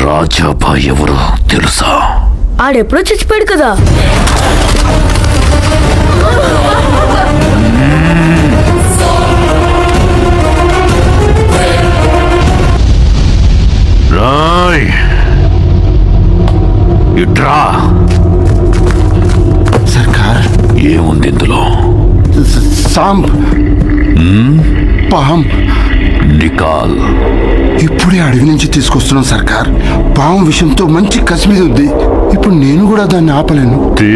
రాజాబాయ్ ఎవరో తెలుసా? ఆడెప్పుడో చచ్చిపోయాడు కదా. రాయ్ ఇట్రా. సర్కార్, ఏముంది ఇందులో? సాంబ్ పాం. నికాల్. ఇప్పుడే అడవి నుంచి తీసుకొస్తున్నాం సర్కార్. పాము విషయంతో మంచి కసి మీద ఉంది. ఇప్పుడు నేను కూడా దాన్ని ఆపలేను. తీ.